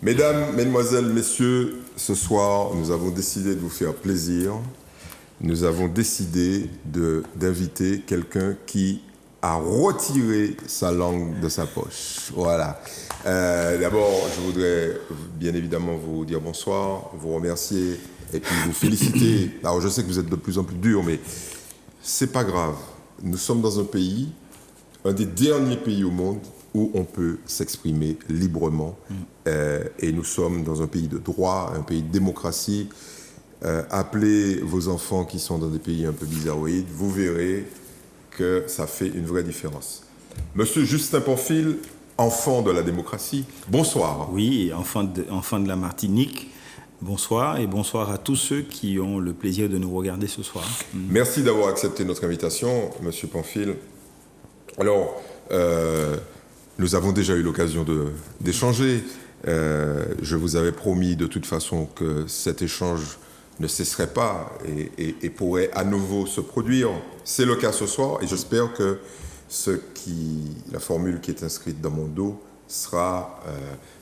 Mesdames, Mesdemoiselles, Messieurs, ce soir, nous avons décidé de vous faire plaisir. Nous avons décidé d'inviter quelqu'un qui a retiré sa langue de sa poche. Voilà. D'abord, je voudrais bien évidemment vous dire bonsoir, vous remercier et puis vous féliciter. Alors, je sais que vous êtes de plus en plus dur, mais c'est pas grave. Nous sommes dans un pays, un des derniers pays au monde où on peut s'exprimer librement. Et nous sommes dans un pays de droit, un pays de démocratie. Appelez vos enfants qui sont dans des pays un peu bizarroïdes, vous verrez que ça fait une vraie différence. Monsieur Justin Pamphile, enfant de la démocratie, bonsoir. Oui, enfant de la Martinique, bonsoir et bonsoir à tous ceux qui ont le plaisir de nous regarder ce soir. Merci d'avoir accepté notre invitation, monsieur Pamphile. Alors, nous avons déjà eu l'occasion d'échanger. Je vous avais promis de toute façon que cet échange ne cesserait pas et pourrait à nouveau se produire. C'est le cas ce soir et j'espère que la formule qui est inscrite dans mon dos sera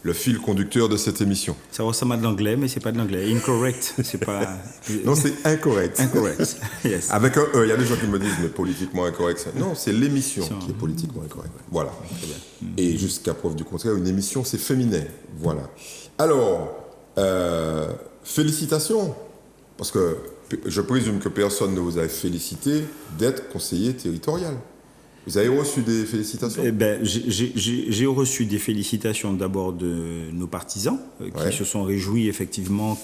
le fil conducteur de cette émission. Ça ressemble à de l'anglais, mais c'est pas de l'anglais. Incorrect, c'est pas... Non, c'est incorrect. Incorrect, yes. Avec un E, il y a des gens qui me disent, mais politiquement incorrect. Non, c'est l'émission qui est politiquement incorrecte. Voilà. Et jusqu'à preuve du contraire, une émission, c'est féminin. Voilà. Alors, félicitations, parce que je présume que personne ne vous a félicité d'être conseiller territorial. Vous avez reçu des félicitations ? J'ai reçu des félicitations d'abord de nos partisans qui se sont réjouis effectivement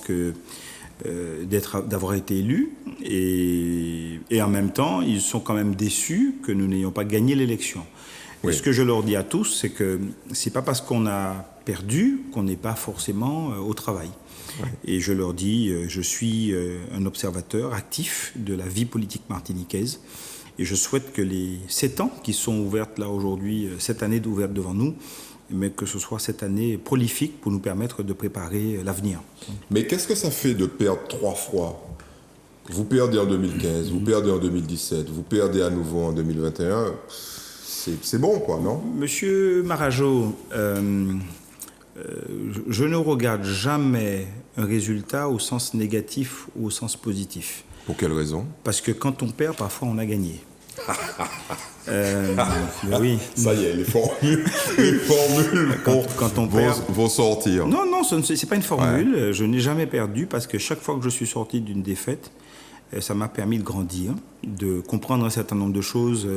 d'avoir été élus et en même temps ils sont quand même déçus que nous n'ayons pas gagné l'élection. Oui. Et ce que je leur dis à tous, c'est que c'est pas parce qu'on a perdu qu'on n'est pas forcément au travail. Ouais. Et je leur dis, je suis un observateur actif de la vie politique martiniquaise. Et je souhaite que les 7 ans qui sont ouvertes là aujourd'hui, cette année ouverte devant nous, mais que ce soit cette année prolifique pour nous permettre de préparer l'avenir. Mais qu'est-ce que ça fait de perdre 3 fois ? Vous perdez en 2015, vous perdez en 2017, vous perdez à nouveau en 2021. C'est bon, quoi, non ? Monsieur Marajo, je ne regarde jamais un résultat au sens négatif ou au sens positif. Pour quelle raison ? Parce que quand on perd, parfois on a gagné. Oui. Ça y est, les formules vont sortir. Non, ce n'est pas une formule. Ouais. Je n'ai jamais perdu parce que chaque fois que je suis sorti d'une défaite, ça m'a permis de grandir, de comprendre un certain nombre de choses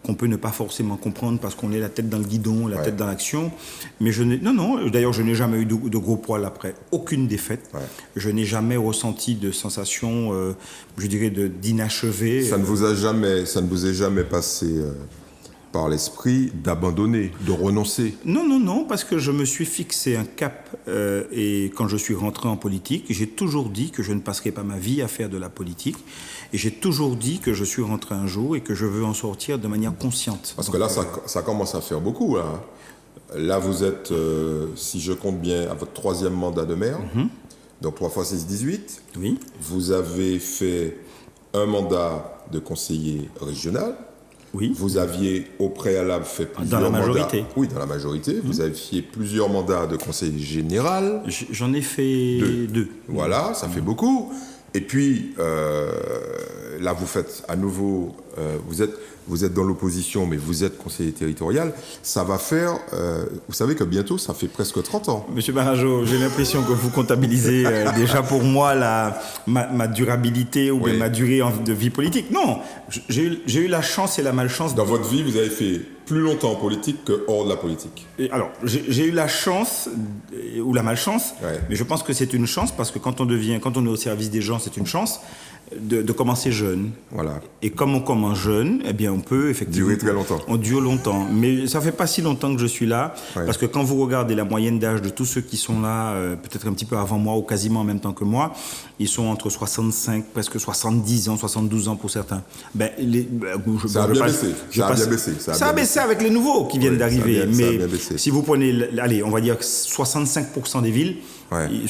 qu'on peut ne pas forcément comprendre parce qu'on est la tête dans le guidon, la tête dans l'action. Mais d'ailleurs, je n'ai jamais eu de gros poils après aucune défaite. Ouais. Je n'ai jamais ressenti de sensation, je dirais, d'inachevé. Ça ne vous est jamais passé par l'esprit d'abandonner, de renoncer ? Non, parce que je me suis fixé un cap et quand je suis rentré en politique, j'ai toujours dit que je ne passerai pas ma vie à faire de la politique et j'ai toujours dit que je suis rentré un jour et que je veux en sortir de manière consciente. Parce que là, ça commence à faire beaucoup. Là vous êtes, si je compte bien, à votre 3e mandat de maire, donc 3 x 6, 18. Oui. Vous avez fait un mandat de conseiller régional. Oui. Vous aviez au préalable fait plusieurs mandats. Dans la majorité. Oui, dans la majorité. Vous aviez fait plusieurs mandats de conseiller général. J'en ai fait 2. Voilà, ça fait beaucoup. Et puis, là, vous faites à nouveau... Vous êtes dans l'opposition, mais vous êtes conseiller territorial. Ça va faire... vous savez que bientôt, ça fait presque 30 ans. Monsieur Barajo, j'ai l'impression que vous comptabilisez déjà pour moi ma durabilité ou ma durée de vie politique. Non, j'ai eu la chance et la malchance... Dans votre vie, vous avez fait plus longtemps en politique que hors de la politique. Alors, j'ai eu la chance ou la malchance, mais je pense que c'est une chance parce que quand on est au service des gens, c'est une chance de commencer jeune. Voilà. Et comme on commence jeune, eh bien on peut effectivement... Durer très longtemps. On dure longtemps. Mais ça fait pas si longtemps que je suis là, parce que quand vous regardez la moyenne d'âge de tous ceux qui sont là, peut-être un petit peu avant moi ou quasiment en même temps que moi, ils sont entre 65, presque 70 ans, 72 ans pour certains. Ça a bien baissé. Ça a baissé avec les nouveaux qui viennent d'arriver. Mais si vous prenez, allez, on va dire 65% des villes,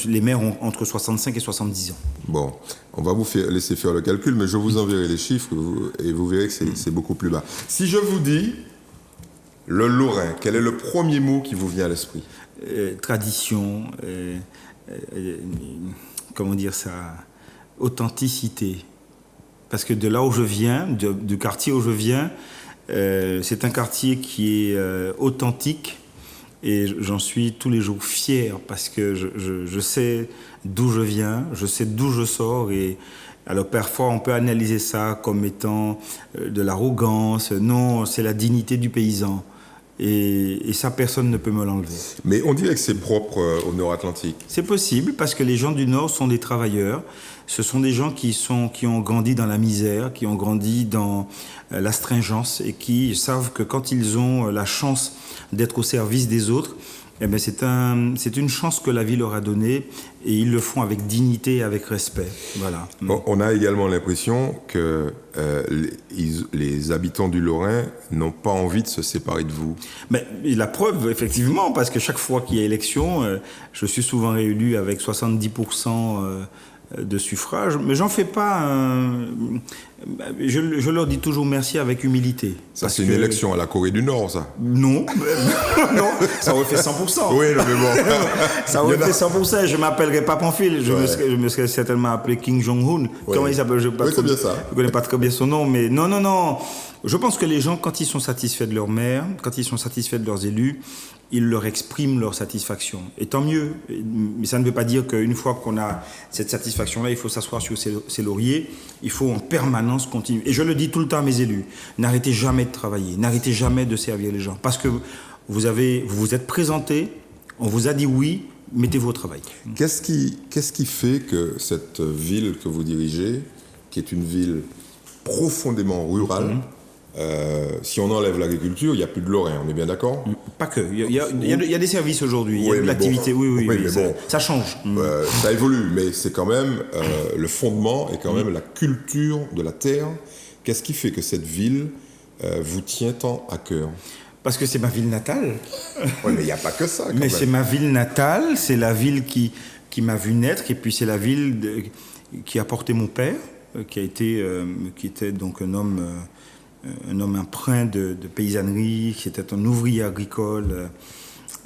les maires ont entre 65 et 70 ans. Bon, on va vous laisser faire le calcul, mais je vous enverrai les chiffres et vous verrez que c'est beaucoup plus bas. Si je vous dis le Lorrain, quel est le premier mot qui vous vient à l'esprit ? tradition, comment dire ça, authenticité. Parce que de là où je viens, du quartier où je viens, c'est un quartier qui est authentique et j'en suis tous les jours fier parce que je sais d'où je viens, je sais d'où je sors et alors parfois on peut analyser ça comme étant de l'arrogance. Non, c'est la dignité du paysan. Et ça, personne ne peut me l'enlever. Mais on dirait que c'est propre au Nord-Atlantique. C'est possible parce que les gens du Nord sont des travailleurs. Ce sont des gens qui ont grandi dans la misère, qui ont grandi dans l'astringence et qui savent que quand ils ont la chance d'être au service des autres, eh bien c'est une chance que la vie leur a donnée et ils le font avec dignité et avec respect. Voilà. On a également l'impression que les habitants du Lorrain n'ont pas envie de se séparer de vous. Mais la preuve, effectivement, parce que chaque fois qu'il y a élection, je suis souvent réélu avec 70% de suffrage, mais j'en fais pas je leur dis toujours merci avec humilité. Ça, c'est une élection à la Corée du Nord, ça? Non, non, ça aurait fait 100%. Oui, mais bon. Ça aurait fait 100%. Je m'appellerais pas Pamphile. Je me serais certainement appelé Kim Jong-un. Ouais. Comment il s'appelle? Oui, c'est bien ça. Je connais pas très bien son nom, mais non. Je pense que les gens, quand ils sont satisfaits de leur maire, quand ils sont satisfaits de leurs élus, ils leur expriment leur satisfaction. Et tant mieux. Mais ça ne veut pas dire qu'une fois qu'on a cette satisfaction-là, il faut s'asseoir sur ses lauriers. Il faut en permanence continuer. Et je le dis tout le temps à mes élus. N'arrêtez jamais de travailler. N'arrêtez jamais de servir les gens. Parce que vous vous êtes présenté, on vous a dit oui, mettez-vous au travail. Qu'est-ce qui fait que cette ville que vous dirigez, qui est une ville profondément rurale, si on enlève l'agriculture, il n'y a plus de Lorrain, on est bien d'accord? Pas que. Il y a des services aujourd'hui, il y a de l'activité. Bon, oui, mais ça change. Ça évolue, mais c'est quand même le fondement et quand même la culture de la terre. Qu'est-ce qui fait que cette ville vous tient tant à cœur? Parce que c'est ma ville natale. Oui, mais il n'y a pas que ça. Mais c'est ma ville natale, c'est la ville qui m'a vu naître, et puis c'est la ville qui a porté mon père, qui était donc un homme empreint de paysannerie, qui était un ouvrier agricole.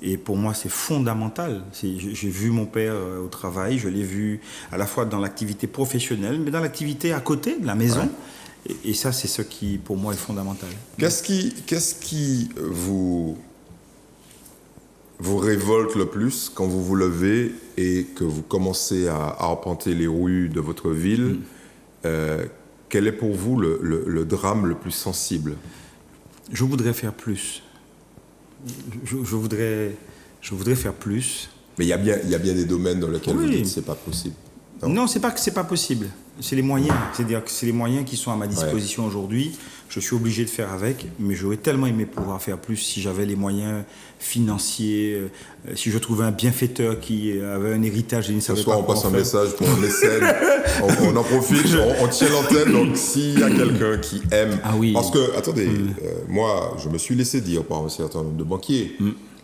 Et pour moi, c'est fondamental. J'ai vu mon père au travail, je l'ai vu à la fois dans l'activité professionnelle, mais dans l'activité à côté de la maison. Ouais. Et ça, c'est ce qui, pour moi, est fondamental. Qu'est-ce qui vous révolte le plus quand vous vous levez et que vous commencez à arpenter les rues de votre ville? Quel est pour vous le drame le plus sensible? Je voudrais faire plus. Je voudrais faire plus. Mais il y a bien des domaines dans lesquels vous dites que ce n'est pas possible. Non, c'est pas que c'est pas possible. C'est les moyens. C'est-à-dire que c'est les moyens qui sont à ma disposition aujourd'hui. Je suis obligé de faire avec, mais j'aurais tellement aimé pouvoir faire plus si j'avais les moyens financiers, si je trouvais un bienfaiteur qui avait un héritage et ne savait pas on passe un message pour un mécène, on en profite, on tient l'antenne. Donc s'il y a quelqu'un qui aime... Ah oui. Parce que, attendez, moi, je me suis laissé dire par un certain nombre de banquiers,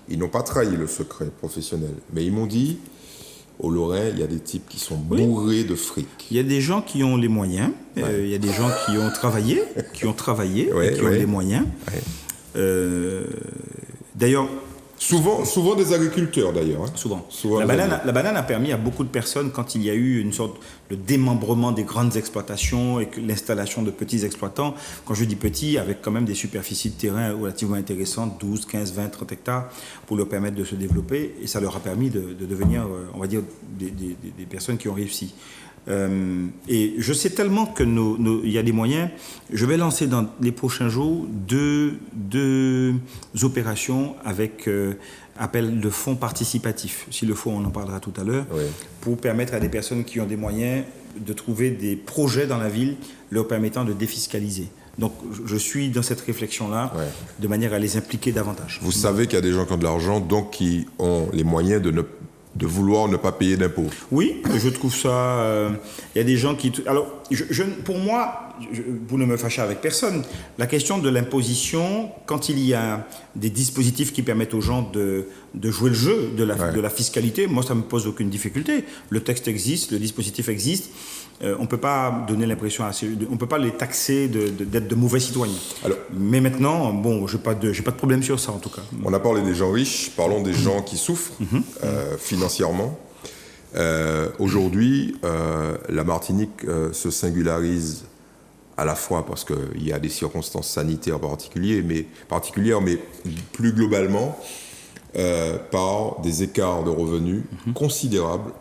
ils n'ont pas trahi le secret professionnel, mais ils m'ont dit... Au Lorrain, il y a des types qui sont bourrés de fric. Il y a des gens qui ont les moyens. Il y a des gens qui ont travaillé, et qui ont les moyens. D'ailleurs... Souvent des agriculteurs, d'ailleurs. Hein. Souvent. La banane a permis à beaucoup de personnes, quand il y a eu une sorte de démembrement des grandes exploitations et l'installation de petits exploitants, quand je dis petits, avec quand même des superficies de terrain relativement intéressantes, 12, 15, 20, 30 hectares, pour leur permettre de se développer. Et ça leur a permis de devenir, on va dire, des personnes qui ont réussi. Et je sais tellement que il y a des moyens. Je vais lancer dans les prochains jours deux opérations avec appel de fonds participatifs. Si le fonds, on en parlera tout à l'heure, pour permettre à des personnes qui ont des moyens de trouver des projets dans la ville leur permettant de défiscaliser. Donc, je suis dans cette réflexion-là, de manière à les impliquer davantage. Vous savez qu'il y a des gens qui ont de l'argent, donc qui ont les moyens de vouloir ne pas payer d'impôts. Oui, je trouve ça... Il y a des gens qui... Alors, pour moi, vous ne me fâchez avec personne, la question de l'imposition, quand il y a des dispositifs qui permettent aux gens de jouer le jeu de la fiscalité, moi, ça ne me pose aucune difficulté. Le texte existe, le dispositif existe. On ne peut pas donner l'impression on ne peut pas les taxer d'être de mauvais citoyens. Alors, mais maintenant, bon, j'ai pas de problème sur ça en tout cas. On a parlé des gens riches, parlons des gens qui souffrent financièrement. Aujourd'hui, la Martinique se singularise à la fois parce qu'il y a des circonstances sanitaires particulières, mais plus globalement par des écarts de revenus considérables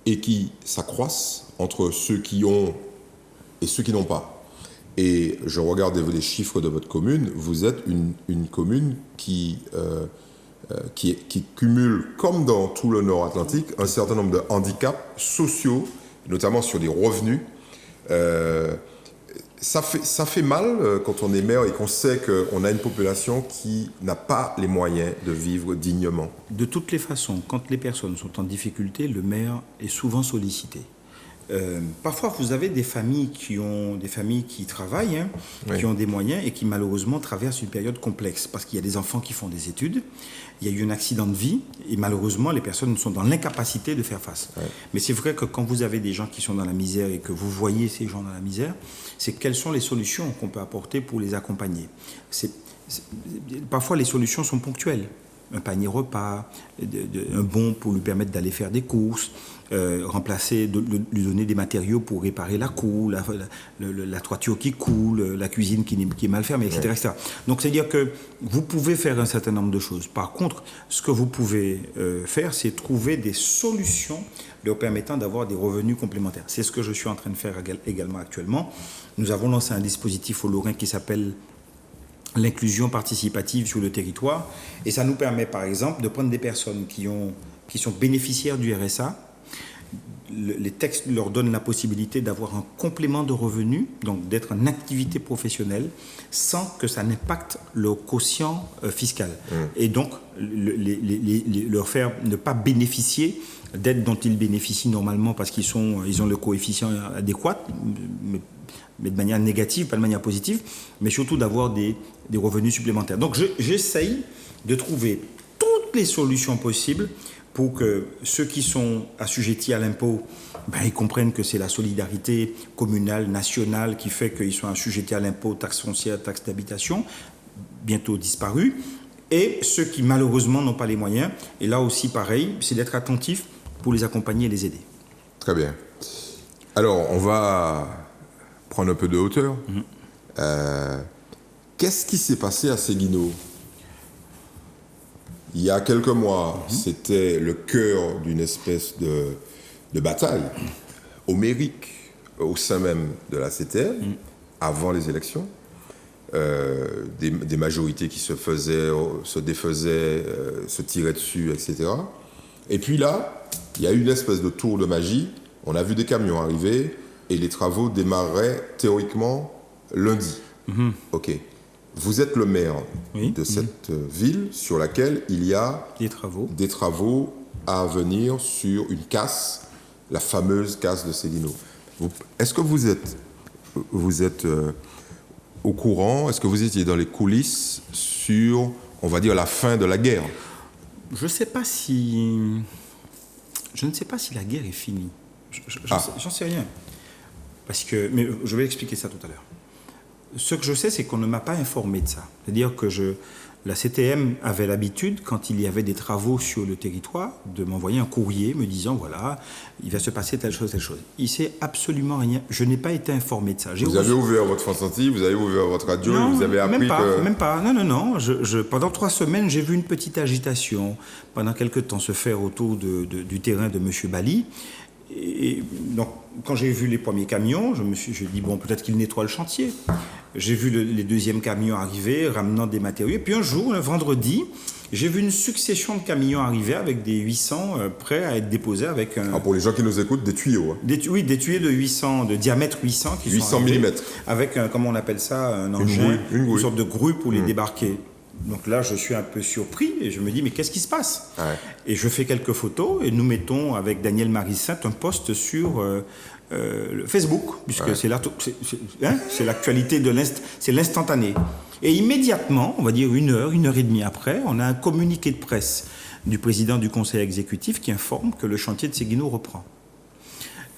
et qui s'accroissent entre ceux qui ont et ceux qui n'ont pas. Et je regarde les chiffres de votre commune. Vous êtes une commune qui cumule, comme dans tout le Nord Atlantique, un certain nombre de handicaps sociaux, notamment sur les revenus. Ça fait mal quand on est maire et qu'on sait qu'on a une population qui n'a pas les moyens de vivre dignement. De toutes les façons, quand les personnes sont en difficulté, le maire est souvent sollicité. Parfois, vous avez des familles qui travaillent, qui ont des moyens et qui malheureusement traversent une période complexe parce qu'il y a des enfants qui font des études, il y a eu un accident de vie et malheureusement les personnes sont dans l'incapacité de faire face. Ouais. Mais c'est vrai que quand vous avez des gens qui sont dans la misère et que vous voyez ces gens dans la misère, c'est quelles sont les solutions qu'on peut apporter pour les accompagner. Parfois, les solutions sont ponctuelles. Un panier repas, un bon pour lui permettre d'aller faire des courses, remplacer, lui donner des matériaux pour réparer la cour, la toiture qui coule, la cuisine qui est mal fermée, etc., etc. Donc, c'est-à-dire que vous pouvez faire un certain nombre de choses. Par contre, ce que vous pouvez faire, c'est trouver des solutions leur permettant d'avoir des revenus complémentaires. C'est ce que je suis en train de faire également actuellement. Nous avons lancé un dispositif au Lorrain qui s'appelle l'inclusion participative sur le territoire. Et ça nous permet, par exemple, de prendre des personnes qui sont bénéficiaires du RSA. Les textes leur donnent la possibilité d'avoir un complément de revenus, donc d'être en activité professionnelle, sans que ça n'impacte leur quotient fiscal. Et donc, leur faire ne pas bénéficier d'aides dont ils bénéficient normalement parce qu'ils ont le coefficient adéquat, mais de manière négative, pas de manière positive, mais surtout d'avoir des revenus supplémentaires. Donc j'essaye de trouver toutes les solutions possibles pour que ceux qui sont assujettis à l'impôt, ils comprennent que c'est la solidarité communale, nationale qui fait qu'ils sont assujettis à l'impôt, taxe foncière, taxe d'habitation, bientôt disparu, et ceux qui malheureusement n'ont pas les moyens. Et là aussi pareil, c'est d'être attentif pour les accompagner et les aider. Très bien. Alors on va prendre un peu de hauteur. Qu'est-ce qui s'est passé à Séguineau ? Il y a quelques mois, c'était le cœur d'une espèce de bataille homérique au sein même de la CTM, avant les élections. Des majorités qui se faisaient, se défaisaient, se tiraient dessus, etc. Et puis là, il y a eu une espèce de tour de magie. On a vu des camions arriver et les travaux démarraient théoriquement lundi. OK. Vous êtes le maire de cette ville sur laquelle il y a des travaux à venir sur une casse, la fameuse casse de Séguineau. Est-ce que vous êtes au courant, est-ce que vous étiez dans les coulisses sur, on va dire, la fin de la guerre ? Je ne sais pas si la guerre est finie. J'en sais rien. Mais je vais expliquer ça tout à l'heure. Ce que je sais, c'est qu'on ne m'a pas informé de ça. C'est-à-dire que la CTM avait l'habitude, quand il y avait des travaux sur le territoire, de m'envoyer un courrier me disant, voilà, il va se passer telle chose, telle chose. Il ne sait absolument rien. Je n'ai pas été informé de ça. Vous avez ouvert votre France Antilles, vous avez ouvert votre radio, non, vous avez appris même pas. Non. Pendant 3 semaines, j'ai vu une petite agitation, pendant quelques temps, se faire autour du terrain de M. Bali. Et donc, quand j'ai vu les premiers camions, j'ai dit, bon, peut-être qu'ils nettoient le chantier. J'ai vu les deuxièmes camions arriver, ramenant des matériaux. Et puis un jour, un vendredi, j'ai vu une succession de camions arriver avec des 800 prêts à être déposés avec un... pour les gens qui nous écoutent, des tuyaux. Hein. Des tuyaux de diamètre 800 qui 800 sont arrivés, mm. avec, comment on appelle ça, un engin, une sorte de grue pour les débarquer. Donc là, je suis un peu surpris et je me dis, mais qu'est-ce qui se passe? Ouais. Et je fais quelques photos et nous mettons avec Daniel Marie-Sainte un post sur le Facebook, puisque c'est l'actualité c'est l'instantané. Et immédiatement, on va dire une heure et demie après, on a un communiqué de presse du président du conseil exécutif qui informe que le chantier de Séguineau reprend.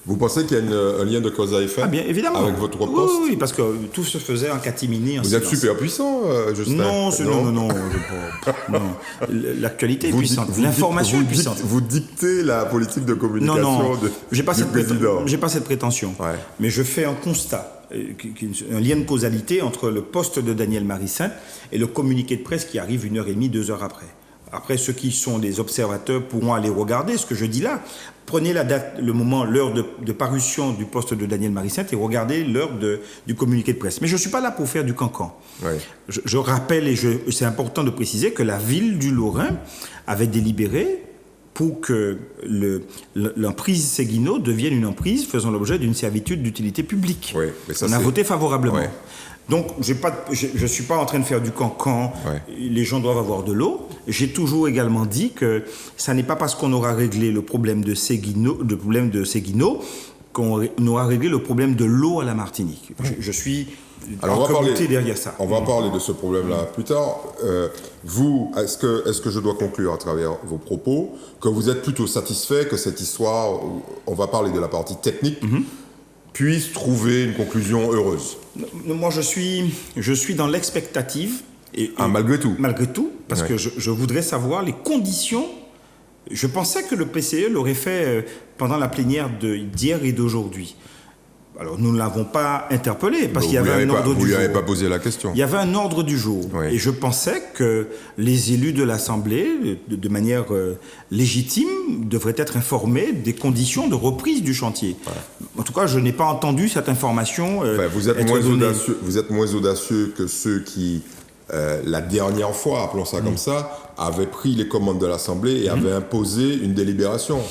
Vous pensez qu'il y a un lien de cause à effet bien évidemment. avec votre poste? Oui, parce que tout se faisait en catimini. Vous êtes super puissant, Justin. Non. L'actualité est puissante. L'information est puissante. Vous dictez la politique de communication j'ai pas du président. J'ai pas cette prétention. Ouais. Mais je fais un constat, un lien de causalité entre le poste de Daniel Marie-Sainte et le communiqué de presse qui arrive 1h30, 2 heures après. Après, ceux qui sont des observateurs pourront aller regarder ce que je dis là. Prenez la date, le moment, l'heure de parution du poste de Daniel Marie-Sainte et regardez l'heure du communiqué de presse. Mais je ne suis pas là pour faire du cancan. Ouais. Je rappelle, et c'est important de préciser, que la ville du Lorrain avait délibéré pour que l'emprise Séguineau devienne une emprise faisant l'objet d'une servitude d'utilité publique. Oui, mais ça, on a voté favorablement. Ouais. Donc, je ne suis pas en train de faire du cancan. Ouais. Les gens doivent avoir de l'eau. J'ai toujours également dit que ça n'est pas parce qu'on aura réglé le problème de Séguineau qu'on aura réglé le problème de l'eau à la Martinique. Je suis derrière ça. On va parler de ce problème-là plus tard. Vous, est-ce que je dois conclure à travers vos propos que vous êtes plutôt satisfait que cette histoire, on va parler de la partie technique, puisse trouver une conclusion heureuse? Moi, je suis dans l'expectative. Malgré tout? Malgré tout, parce que je voudrais savoir les conditions. Je pensais que le PCE l'aurait fait pendant la plénière d'hier et d'aujourd'hui. Alors, nous ne l'avons pas interpellé parce qu'il y avait un ordre du jour. Vous lui avez pas posé la question. Il y avait un ordre du jour. Oui. Et je pensais que les élus de l'Assemblée, de manière légitime, devraient être informés des conditions de reprise du chantier. Ouais. En tout cas, je n'ai pas entendu cette information vous êtes moins audacieux que ceux qui, la dernière fois, appelons ça comme ça, avaient pris les commandes de l'Assemblée et avaient imposé une délibération.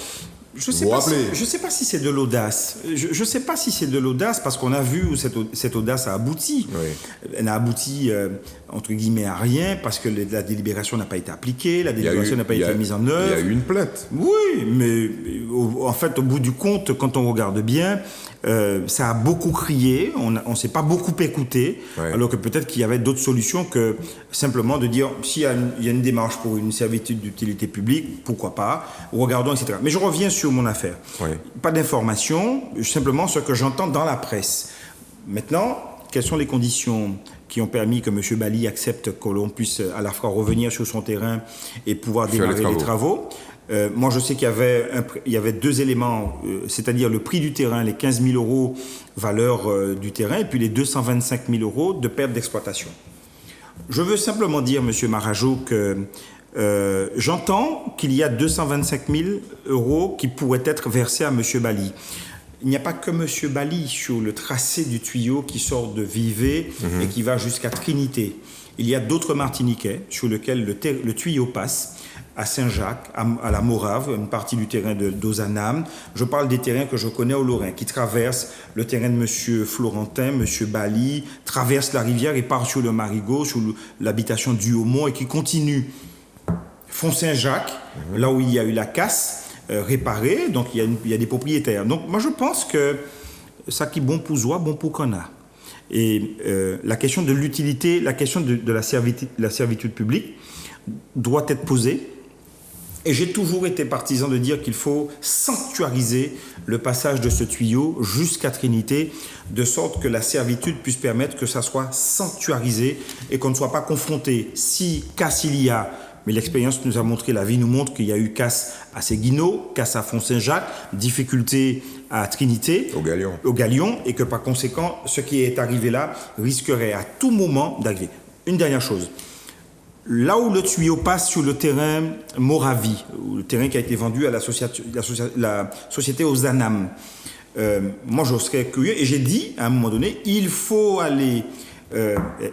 Je ne sais pas si c'est de l'audace. Je ne sais pas si c'est de l'audace parce qu'on a vu où cette audace a abouti. Oui. Elle n'a abouti, entre guillemets, à rien parce que la délibération n'a pas été appliquée, la délibération n'a pas été mise en œuvre. Il y a eu une plainte. Oui, mais en fait, au bout du compte, quand on regarde bien, ça a beaucoup crié, on ne s'est pas beaucoup écouté, alors que peut-être qu'il y avait d'autres solutions que simplement de dire s'il y a une démarche pour une servitude d'utilité publique, pourquoi pas, regardons, etc. Mais je reviens sur mon affaire. Oui. Pas d'informations, simplement ce que j'entends dans la presse. Maintenant, quelles sont les conditions qui ont permis que M. Bali accepte que l'on puisse à la fois revenir sur son terrain et pouvoir démarrer les travaux? Moi, je sais qu'il y avait deux éléments, c'est-à-dire le prix du terrain, les 15 000 euros valeur du terrain, et puis les 225 000 euros de perte d'exploitation. Je veux simplement dire, M. Marajo, que j'entends qu'il y a 225 000 euros qui pourraient être versés à M. Bali. Il n'y a pas que M. Bali sur le tracé du tuyau qui sort de Vivet et qui va jusqu'à Trinité. Il y a d'autres Martiniquais sur lesquels le tuyau passe, à Saint-Jacques, à la Morave, une partie du terrain d'Ozanam. Je parle des terrains que je connais au Lorrain, qui traversent le terrain de M. Florentin, M. Bali, traversent la rivière et partent sur le Marigot, sur l'habitation du Haumont, et qui continuent Font Saint-Jacques, là où il y a eu la casse, réparée, donc il y a des propriétaires. Donc moi je pense que ça qui est bon pour soi, bon pour qu'on a. Et la question de l'utilité, la question de la servitude publique doit être posée. Et j'ai toujours été partisan de dire qu'il faut sanctuariser le passage de ce tuyau jusqu'à Trinité, de sorte que la servitude puisse permettre que ça soit sanctuarisé et qu'on ne soit pas confronté. Si casse il y a, mais l'expérience nous a montré, la vie nous montre qu'il y a eu casse à Séguineau, casse à Font-Saint-Jacques, difficulté à Trinité, au Galion, et que par conséquent, ce qui est arrivé là risquerait à tout moment d'arriver. Une dernière chose. Là où le tuyau passe sur le terrain Moravie, le terrain qui a été vendu à la société Ozanam, moi je serais curieux, et j'ai dit à un moment donné, il faut aller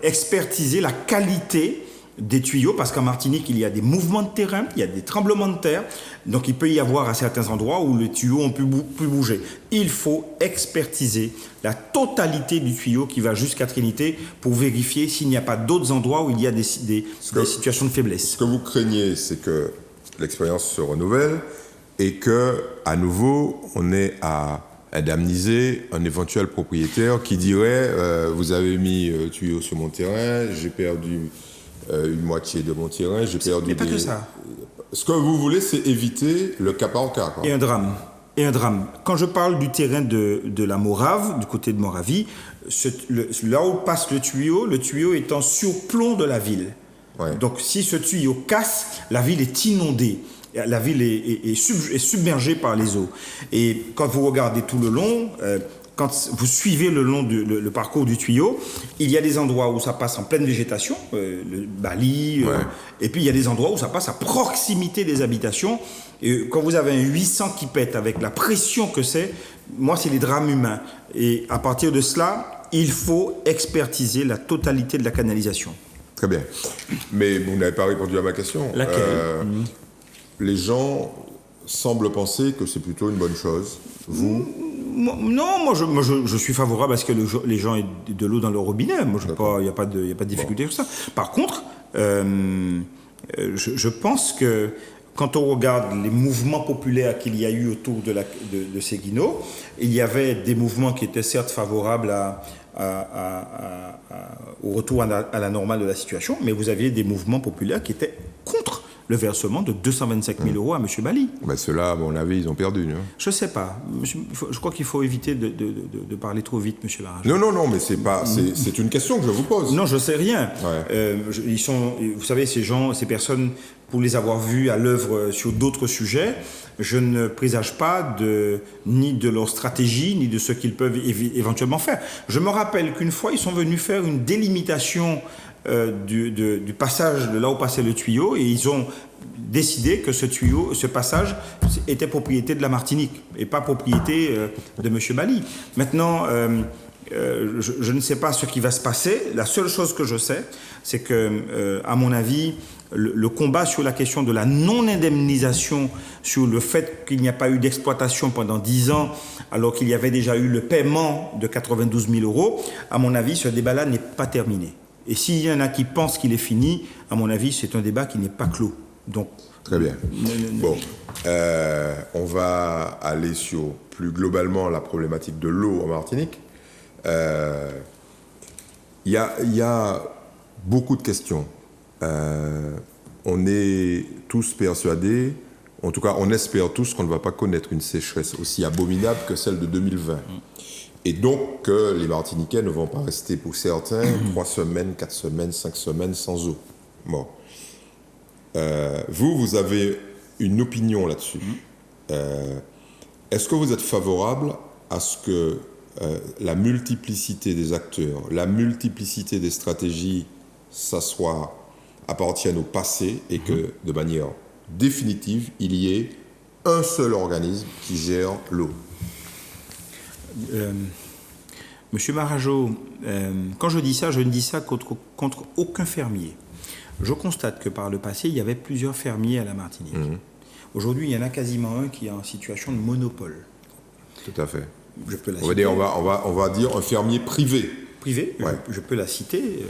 expertiser la qualité des tuyaux, parce qu'en Martinique, il y a des mouvements de terrain, il y a des tremblements de terre, donc il peut y avoir à certains endroits où les tuyaux ont pu bouger. Il faut expertiser la totalité du tuyau qui va jusqu'à Trinité pour vérifier s'il n'y a pas d'autres endroits où il y a des situations de faiblesse. Ce que vous craignez, c'est que l'expérience se renouvelle et que, à nouveau, on ait à indemniser un éventuel propriétaire qui dirait vous avez mis tuyau sur mon terrain, j'ai perdu une moitié de mon terrain, j'ai perdu Mais pas que ça. Ce que vous voulez, c'est éviter le cas par cas, quoi. Et un drame. Quand je parle du terrain de la Morave, du côté de Moravie, là où passe le tuyau étant sur plomb de la ville. Ouais. Donc si ce tuyau casse, la ville est inondée. La ville est submergée par les eaux. Et quand vous regardez tout le long, quand vous suivez le long le parcours du tuyau, il y a des endroits où ça passe en pleine végétation, le Bali, et puis il y a des endroits où ça passe à proximité des habitations. Et quand vous avez un 800 qui pète avec la pression que c'est, moi c'est les drames humains. Et à partir de cela, il faut expertiser la totalité de la canalisation. Très bien. Mais vous n'avez pas répondu à ma question. Laquelle Les gens semblent penser que c'est plutôt une bonne chose. Vous Non, moi je suis favorable à ce que les gens aient de l'eau dans leur robinet. Moi, il n'y a pas de difficulté sur ça. Par contre, je pense que quand on regarde les mouvements populaires qu'il y a eu autour de Séguineau, il y avait des mouvements qui étaient certes favorables au retour à la normale de la situation, mais vous aviez des mouvements populaires qui étaient contre le versement de 225 000 euros à M. Bali. Ben ceux-là, à mon avis, ils ont perdu. Hein. Je ne sais pas. Je crois qu'il faut éviter de parler trop vite, M. Barrage. Non, mais c'est une question que je vous pose. Non, je ne sais rien. Ouais. Vous savez, ces personnes, pour les avoir vues à l'œuvre sur d'autres sujets, je ne présage pas ni de leur stratégie, ni de ce qu'ils peuvent éventuellement faire. Je me rappelle qu'une fois, ils sont venus faire une délimitation du passage de là où passait le tuyau, et ils ont décidé que ce passage était propriété de la Martinique et pas propriété de M. Bali. Maintenant, je ne sais pas ce qui va se passer. La seule chose que je sais, c'est que, à mon avis, le combat sur la question de la non-indemnisation, sur le fait qu'il n'y a pas eu d'exploitation pendant 10 ans, alors qu'il y avait déjà eu le paiement de 92 000 euros, à mon avis, ce débat-là n'est pas terminé. Et s'il y en a qui pensent qu'il est fini, à mon avis, c'est un débat qui n'est pas clos. Donc, très bien. Bon, on va aller sur plus globalement la problématique de l'eau en Martinique. Il y a beaucoup de questions. On est tous persuadés, en tout cas on espère tous qu'on ne va pas connaître une sécheresse aussi abominable que celle de 2020. Et donc que les Martiniquais ne vont pas rester pour certains 3 semaines, 4 semaines, 5 semaines sans eau. Bon. Vous avez une opinion là-dessus. Est-ce que vous êtes favorable à ce que la multiplicité des acteurs, la multiplicité des stratégies appartiennent au passé et que, de manière définitive, il y ait un seul organisme qui gère l'eau? Monsieur Marajo, quand je dis ça, je ne dis ça contre aucun fermier. Je constate que par le passé, il y avait plusieurs fermiers à la Martinique. Aujourd'hui, il y en a quasiment un qui est en situation de monopole. Tout à fait. Je peux la citer. On va dire un fermier privé. Privé, ouais. je peux la citer,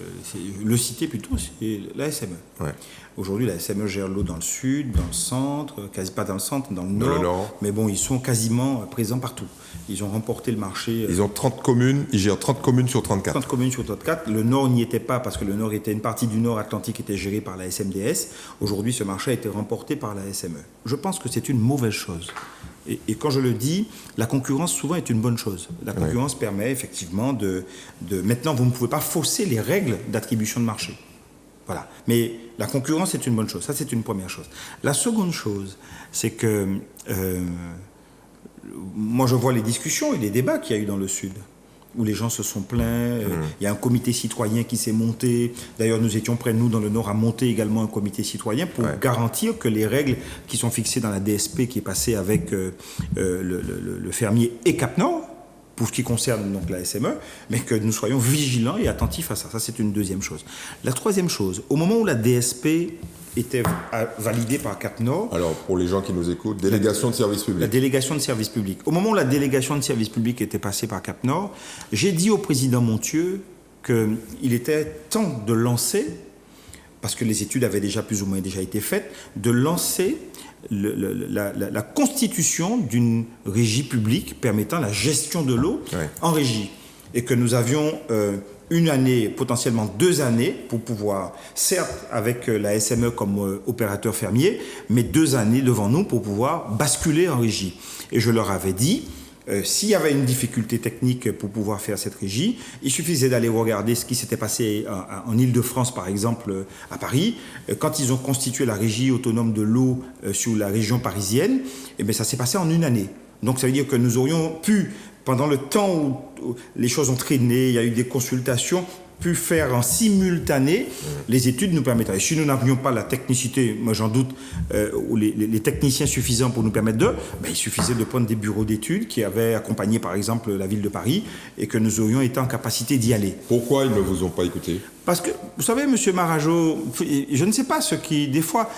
le citer plutôt, c'est la SME. Ouais. Aujourd'hui, la SME gère l'eau dans le sud, dans le centre, quasi pas dans le centre, dans le nord. Mais bon, ils sont quasiment présents partout. Ils ont remporté le marché. Ils ont 30 communes, ils gèrent 30 communes sur 34. 30 communes sur 34. Le nord n'y était pas parce que une partie du nord Atlantique était gérée par la SMDS. Aujourd'hui, ce marché a été remporté par la SME. Je pense que c'est une mauvaise chose. Et quand je le dis, la concurrence souvent est une bonne chose. La concurrence permet effectivement Maintenant, vous ne pouvez pas fausser les règles d'attribution de marché. Voilà. Mais la concurrence est une bonne chose. Ça, c'est une première chose. La seconde chose, c'est que moi, je vois les discussions et les débats qu'il y a eu dans le Sud, où les gens se sont plaints. Il y a un comité citoyen qui s'est monté. D'ailleurs, nous étions prêts, nous, dans le Nord, à monter également un comité citoyen pour garantir que les règles qui sont fixées dans la DSP qui est passée avec le fermier et Cap Nord, pour ce qui concerne donc la SME, mais que nous soyons vigilants et attentifs à ça. Ça, c'est une deuxième chose. La troisième chose, au moment où la DSP était validée par Cap Nord... Alors, pour les gens qui nous écoutent, délégation de service public. La délégation de service public. Au moment où la délégation de service public était passée par Cap Nord, j'ai dit au président Montieu qu'il était temps de lancer, parce que les études avaient déjà plus ou moins déjà été faites, de lancer la constitution d'une régie publique permettant la gestion de l'eau en régie. Et que nous avions une année, potentiellement 2 années, pour pouvoir, certes avec la SME comme opérateur fermier, mais 2 années devant nous pour pouvoir basculer en régie. Et je leur avais dit, s'il y avait une difficulté technique pour pouvoir faire cette régie, il suffisait d'aller regarder ce qui s'était passé en Île-de-France, par exemple, à Paris. Quand ils ont constitué la régie autonome de l'eau sur la région parisienne, eh bien, ça s'est passé en 1 année. Donc ça veut dire que nous aurions pu, pendant le temps où les choses ont traîné, il y a eu des consultations, pu faire en simultané les études nous permettraient. Si nous n'avions pas la technicité, moi j'en doute, ou les techniciens suffisants pour nous permettre il suffisait de prendre des bureaux d'études qui avaient accompagné par exemple la ville de Paris et que nous aurions été en capacité d'y aller. Pourquoi ils ne vous ont pas écouté ? Parce que, vous savez, M. Marajo, je ne sais pas ce qui, des fois,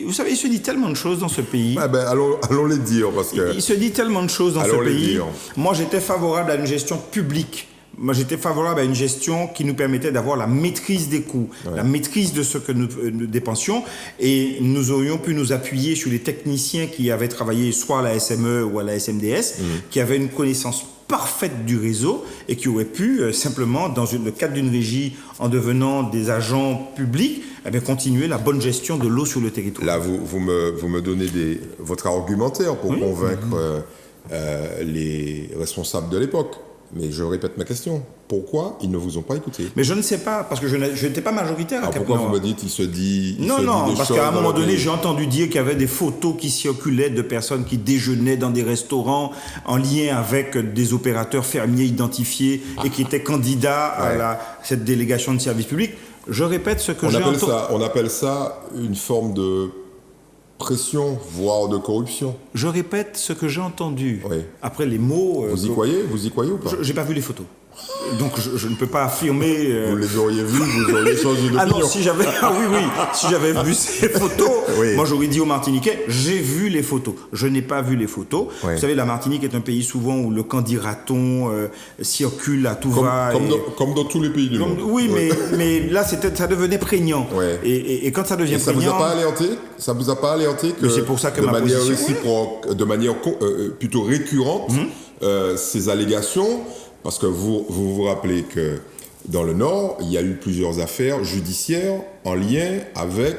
vous savez, il se dit tellement de choses dans ce pays. Allons les dire, parce que... Il se dit tellement de choses dans ce pays. Moi, j'étais favorable à une gestion publique. Moi, j'étais favorable à une gestion qui nous permettait d'avoir la maîtrise des coûts, la maîtrise de ce que nous dépensions, et nous aurions pu nous appuyer sur les techniciens qui avaient travaillé soit à la SME ou à la SMDS, qui avaient une connaissance parfaite du réseau et qui auraient pu simplement, dans le cadre d'une régie, en devenant des agents publics, continuer la bonne gestion de l'eau sur le territoire. Là, vous me donnez votre argumentaire pour convaincre les responsables de l'époque. Mais je répète ma question. Pourquoi ils ne vous ont pas écouté ? Mais je ne sais pas, parce que je n'étais pas majoritaire à Cap Nord. Pourquoi vous me dites il se dit Non, parce qu'à un moment donné, j'ai entendu dire qu'il y avait des photos qui circulaient de personnes qui déjeunaient dans des restaurants en lien avec des opérateurs fermiers identifiés et qui étaient candidats à cette délégation de service public. Je répète ce que j'ai entendu. On appelle ça une forme de pression, voire de corruption. Je répète ce que j'ai entendu. Oui. Après les mots... Vous y croyez ou pas ? Je n'ai pas vu les photos. Donc je ne peux pas affirmer... Vous les auriez vus, vous auriez changé d'opinion. Ah non, si j'avais vu ces photos, moi j'aurais dit aux Martiniquais, j'ai vu les photos. Je n'ai pas vu les photos. Vous savez, la Martinique est un pays souvent où le candidaton circule à tout va. Comme dans tous les pays du monde. Oui, mais là ça devenait prégnant. Et quand ça devient prégnant... Ça vous a pas alerté que c'est pour ça que de manière réciproque, de manière plutôt récurrente, ces allégations... Parce que vous rappelez que dans le Nord, il y a eu plusieurs affaires judiciaires en lien avec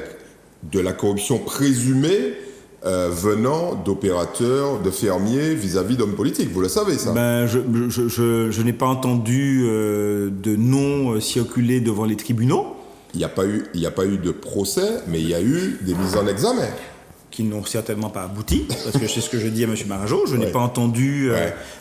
de la corruption présumée venant d'opérateurs, de fermiers vis-à-vis d'hommes politiques. Vous le savez, ça ? Je n'ai pas entendu de nom circuler devant les tribunaux. Il n'y a pas eu de procès, mais il y a eu des mises en examen. Qui n'ont certainement pas abouti, parce que c'est ce que je dis à M. Marajo. Je n'ai pas entendu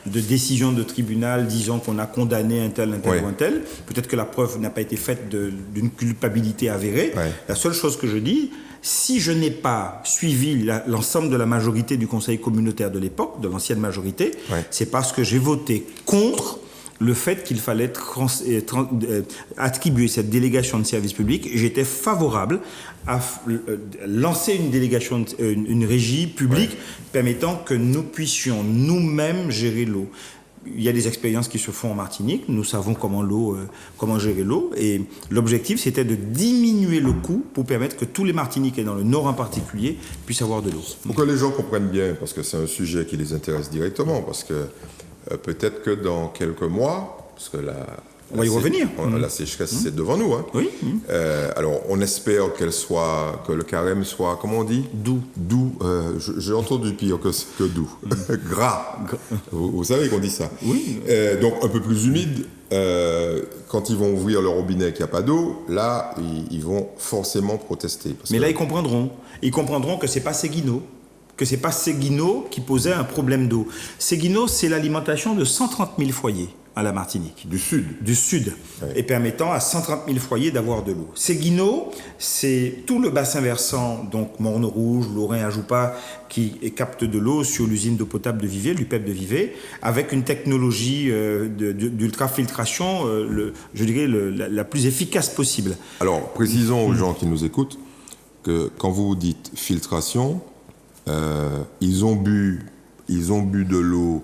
de décision de tribunal disant qu'on a condamné un tel ou un tel. Peut-être que la preuve n'a pas été faite d'une culpabilité avérée. La seule chose que je dis, si je n'ai pas suivi l'ensemble de la majorité du conseil communautaire de l'époque, de l'ancienne majorité, c'est parce que j'ai voté contre le fait qu'il fallait attribuer cette délégation de service public. J'étais favorable à lancer une régie publique permettant que nous puissions nous-mêmes gérer l'eau. Il y a des expériences qui se font en Martinique, nous savons comment gérer l'eau, et l'objectif c'était de diminuer le coût pour permettre que tous les Martiniquais, dans le Nord en particulier, puissent avoir de l'eau. Pour que les gens comprennent bien, parce que c'est un sujet qui les intéresse directement, parce que peut-être que dans quelques mois, parce que on va y revenir. La sécheresse, c'est devant nous. Hein. Oui. Alors, on espère que le carême soit, comment on dit ? Doux. J'ai entendu pire que doux. Gras. Vous savez qu'on dit ça. Oui. Donc, un peu plus humide. Quand ils vont ouvrir le robinet et qu'il n'y a pas d'eau, là, ils vont forcément protester. Mais là, ils comprendront. Ils comprendront que ce n'est pas Séguineau. Que ce n'est pas Séguineau qui posait un problème d'eau. Séguineau, c'est l'alimentation de 130 000 foyers. à la Martinique. Du sud. Du sud, et permettant à 130 000 foyers d'avoir de l'eau. Séguineau, c'est tout le bassin versant, donc Morne-Rouge, Lorrain, Ajoupa, qui capte de l'eau sur l'usine d'eau potable de Vivet, l'UPEP de Vivet, avec une technologie d'ultrafiltration, je dirais, la plus efficace possible. Alors, précisons aux gens qui nous écoutent que quand vous dites filtration, ils ont bu de l'eau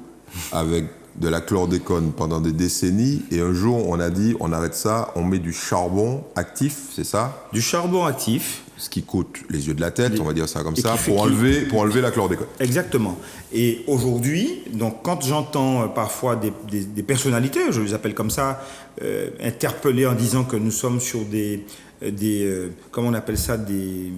avec de la chlordécone pendant des décennies, et un jour on a dit on arrête ça, on met du charbon actif, c'est ça? Du charbon actif. Ce qui coûte les yeux de la tête, on va dire ça comme ça, pour enlever la chlordécone. Exactement. Et aujourd'hui, donc quand j'entends parfois des personnalités, je les appelle comme ça, interpellées en disant que nous sommes sur des comment on appelle ça, des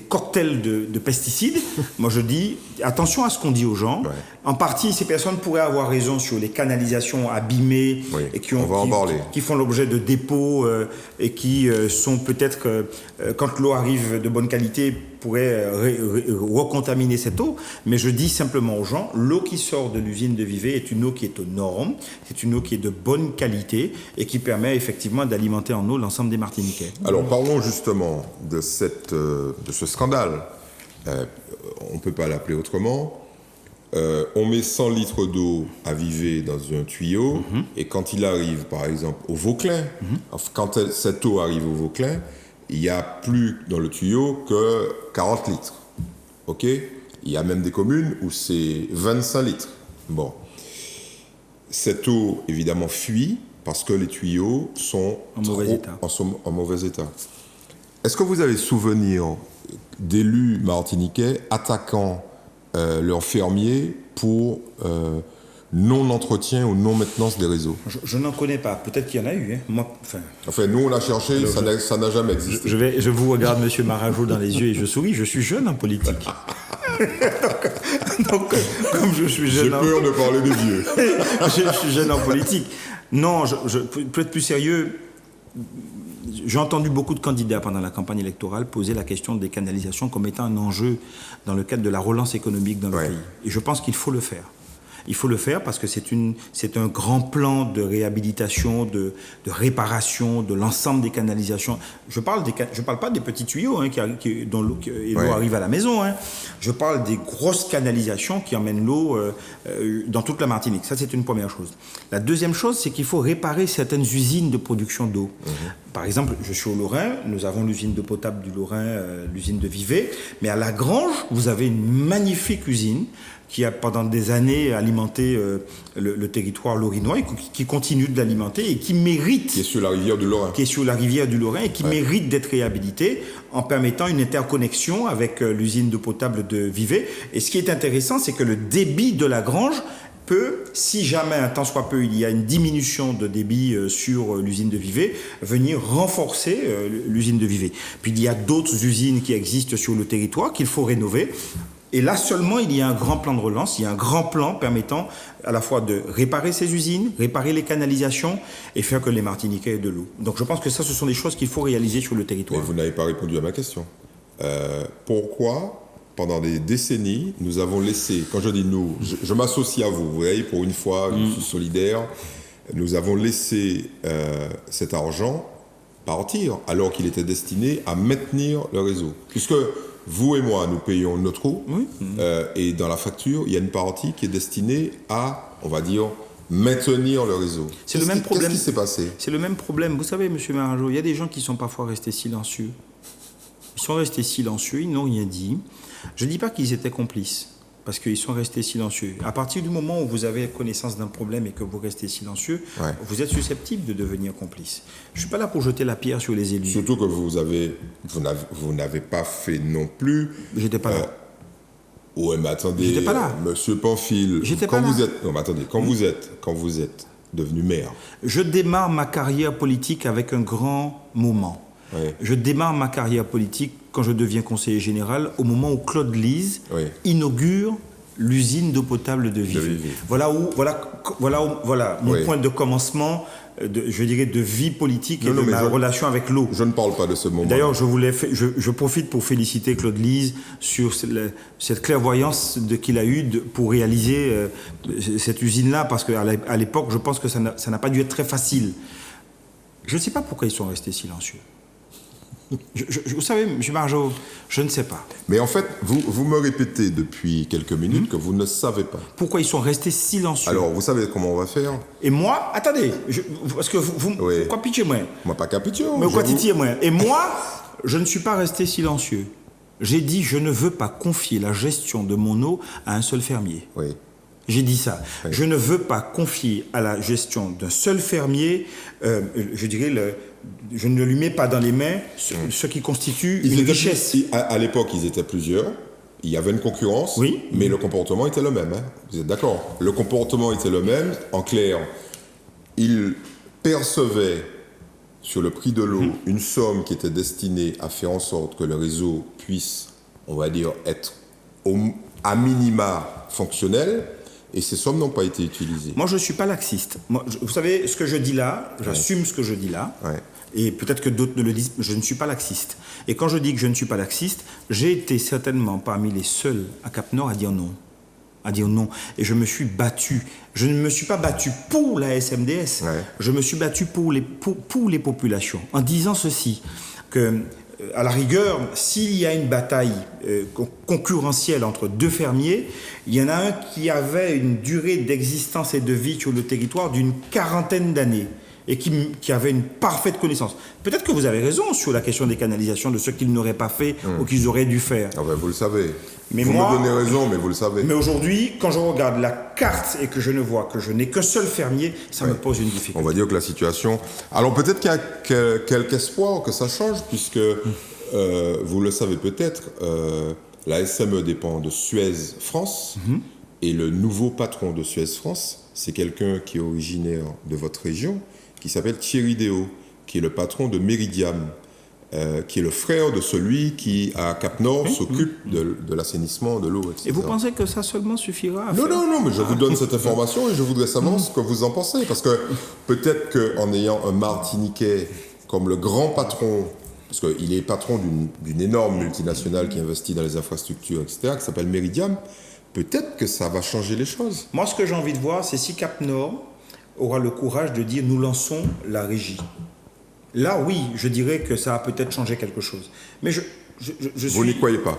cocktails de pesticides. Moi, je dis attention à ce qu'on dit aux gens. Ouais. En partie, ces personnes pourraient avoir raison sur les canalisations abîmées et qui font l'objet de dépôts et qui sont peut-être, quand l'eau arrive de bonne qualité, pourraient recontaminer cette eau. Mais je dis simplement aux gens, l'eau qui sort de l'usine de Vivet est une eau qui est aux normes, c'est une eau qui est de bonne qualité et qui permet effectivement d'alimenter en eau l'ensemble des Martiniquais. Alors parlons justement de ce scandale. On ne peut pas l'appeler autrement. On met 100 litres d'eau à Vivet dans un tuyau, et quand il arrive par exemple au Vauclin, quand cette eau arrive au Vauclin, il n'y a plus dans le tuyau que 40 litres. Ok ? Il y a même des communes où c'est 25 litres. Bon. Cette eau, évidemment, fuit parce que les tuyaux sont en mauvais état. Est-ce que vous avez souvenir d'élus martiniquais attaquant leurs fermiers pour non-entretien ou non-maintenance des réseaux? Je n'en connais pas. Peut-être qu'il y en a eu. Hein. Enfin, nous, on a cherché, ça n'a jamais existé. Je vous regarde, M. Marajo, dans les yeux et je souris. Je suis jeune en politique. donc, comme je suis jeune... J'ai peur de parler des vieux. Je suis jeune en politique. Non, pour être plus sérieux... J'ai entendu beaucoup de candidats pendant la campagne électorale poser la question des canalisations comme étant un enjeu dans le cadre de la relance économique dans le pays. Et je pense qu'il faut le faire. Il faut le faire parce que c'est un grand plan de réhabilitation, de réparation de l'ensemble des canalisations. Je parle pas des petits tuyaux dont l'eau arrive à la maison. Hein. Je parle des grosses canalisations qui emmènent l'eau dans toute la Martinique. Ça, c'est une première chose. La deuxième chose, c'est qu'il faut réparer certaines usines de production d'eau. Par exemple, je suis au Lorrain, nous avons l'usine d'eau potable du Lorrain, l'usine de Vivet, mais à La Grange, vous avez une magnifique usine qui a pendant des années alimenté le territoire lorinois et qui continue de l'alimenter et qui mérite... Qui est sur la rivière du Lorrain. Qui est sur la rivière du Lorrain et qui mérite d'être réhabilité en permettant une interconnexion avec l'usine d'eau potable de Vivet. Et ce qui est intéressant, c'est que le débit de La Grange peut, si jamais un tant soit peu il y a une diminution de débit sur l'usine de Vivet, venir renforcer l'usine de Vivet. Puis il y a d'autres usines qui existent sur le territoire qu'il faut rénover. Et là seulement, il y a un grand plan de relance, il y a un grand plan permettant à la fois de réparer ces usines, réparer les canalisations et faire que les Martiniquais aient de l'eau. Donc je pense que ça, ce sont des choses qu'il faut réaliser sur le territoire. Mais vous n'avez pas répondu à ma question. Pourquoi, pendant des décennies, nous avons laissé, quand je dis nous, je m'associe à vous, vous voyez, pour une fois, je suis solidaire, nous avons laissé cet argent partir alors qu'il était destiné à maintenir le réseau. Puisque vous et moi, nous payons notre eau, et dans la facture, il y a une partie qui est destinée à, on va dire, maintenir le réseau. C'est le même problème. Qu'est-ce qui s'est passé? C'est le même problème. Vous savez, M. Marajo, il y a des gens qui sont parfois restés silencieux. Ils sont restés silencieux, ils n'ont rien dit. Je ne dis pas qu'ils étaient complices, parce qu'ils sont restés silencieux. À partir du moment où vous avez connaissance d'un problème et que vous restez silencieux, vous êtes susceptible de devenir complice. Je ne suis pas là pour jeter la pierre sur les élus. Surtout que vous n'avez pas fait non plus... J'étais pas là. Ouais, mais attendez, j'étais pas là. Monsieur Pamphile, quand vous êtes devenu maire... Je démarre ma carrière politique avec un grand moment. Je démarre ma carrière politique quand je deviens conseiller général au moment où Claude Lise inaugure l'usine d'eau potable de Vivet. Voilà mon point de commencement je dirais, de vie politique et Non, de mais ma relation avec l'eau. Je ne parle pas de ce moment. D'ailleurs, je profite pour féliciter Claude Lise sur cette clairvoyance qu'il a eue pour réaliser cette usine-là, parce qu'à l'époque, je pense que ça n'a pas dû être très facile. Je ne sais pas pourquoi ils sont restés silencieux. Vous savez, M. Margeau, je ne sais pas. Mais en fait, vous me répétez depuis quelques minutes que vous ne savez pas. Pourquoi ils sont restés silencieux? Alors, vous savez comment on va faire? Et moi, attendez, parce que vous Oui. quoi pitchez moi? Moi, pas capitio. Mais quoi titiller moi? Et moi, je ne suis pas resté silencieux. J'ai dit, je ne veux pas confier la gestion de mon eau à un seul fermier. Oui. J'ai dit ça. Oui. Je ne veux pas confier à la gestion d'un seul fermier, je dirais, je ne lui mets pas dans les mains ce qui constitue une richesse. À l'époque, ils étaient plusieurs. Il y avait une concurrence, Oui. mais le comportement était le même. Hein. Vous êtes d'accord? Le comportement était le même. En clair, ils percevaient sur le prix de l'eau une somme qui était destinée à faire en sorte que le réseau puisse, on va dire, être à minima fonctionnel. Et ces sommes n'ont pas été utilisées. Moi, je ne suis pas laxiste. Moi, vous savez, ce que je dis là, j'assume ce que je dis là. Ouais. Et peut-être que d'autres ne le disent, mais je ne suis pas laxiste. Et quand je dis que je ne suis pas laxiste, j'ai été certainement parmi les seuls à Cap-Nord à dire non. À dire non. Et je me suis battu. Je ne me suis pas battu pour la SMDS. Ouais. Je me suis battu pour les populations. En disant ceci, que à la rigueur, s'il y a une bataille concurrentielle entre deux fermiers, il y en a un qui avait une durée d'existence et de vie sur le territoire d'une 40aine d'années et qui avait une parfaite connaissance. Peut-être que vous avez raison sur la question des canalisations, de ce qu'ils n'auraient pas fait ou qu'ils auraient dû faire. Ah ben, vous le savez. Mais vous moi, me donnez raison, mais vous le savez. Mais aujourd'hui, quand je regarde la carte et que je ne vois que je n'ai qu'un seul fermier, ça me pose une difficulté. On va dire que la situation... Alors peut-être qu'il y a quelque espoir que ça change, puisque vous le savez peut-être, la SME dépend de Suez France, et le nouveau patron de Suez France, c'est quelqu'un qui est originaire de votre région, qui s'appelle Thierry Déo, qui est le patron de Meridiam, qui est le frère de celui qui, à Cap-Nord, s'occupe de l'assainissement, de l'eau, etc. Et vous pensez que ça seulement suffira à Non, faire... non, mais je vous donne cette information et je voudrais savoir ce que vous en pensez. Parce que peut-être qu'en ayant un Martiniquais comme le grand patron, parce qu'il est patron d'une énorme multinationale qui investit dans les infrastructures, etc., qui s'appelle Meridiam, peut-être que ça va changer les choses. Moi, ce que j'ai envie de voir, c'est si Cap-Nord aura le courage de dire « nous lançons la régie ». Là, oui, je dirais que ça a peut-être changé quelque chose. Mais je Vous n'y croyez pas?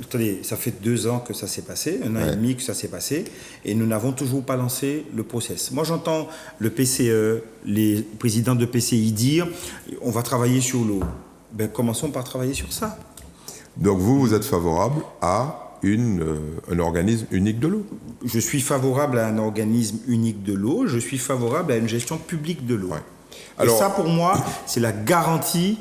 Attendez, ça fait 2 ans que ça s'est passé, 1 an et demi que ça s'est passé, et nous n'avons toujours pas lancé le process. Moi, j'entends le PCE, les présidents de PCI dire « on va travailler sur l'eau ». Ben, commençons par travailler sur ça. Donc vous êtes favorable à un organisme unique de l'eau? Je suis favorable à un organisme unique de l'eau, je suis favorable à une gestion publique de l'eau. Ouais. Alors, et ça, pour moi, c'est la garantie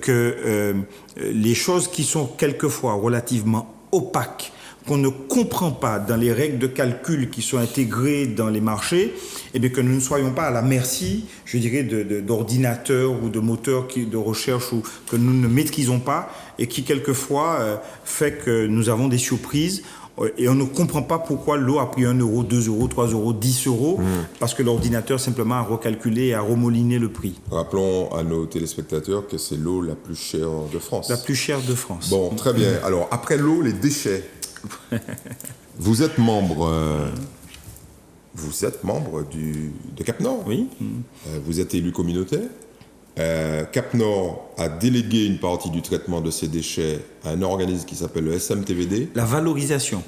que les choses qui sont quelquefois relativement opaques, qu'on ne comprend pas dans les règles de calcul qui sont intégrées dans les marchés, et bien que nous ne soyons pas à la merci, je dirais, d'ordinateurs ou de moteurs de recherche ou que nous ne maîtrisons pas et qui, quelquefois, fait que nous avons des surprises. Et on ne comprend pas pourquoi l'eau a pris 1 euro, 2 euros, 3 euros, 10 euros, parce que l'ordinateur simplement a recalculé et a remoliné le prix. Rappelons à nos téléspectateurs que c'est l'eau la plus chère de France. La plus chère de France. Bon, très bien. Alors, après l'eau, les déchets. Vous êtes membre... de Cap-Nord. Oui. Vous êtes élu communautaire. Cap-Nord a délégué une partie du traitement de ces déchets à un organisme qui s'appelle le SMTVD. La valorisation.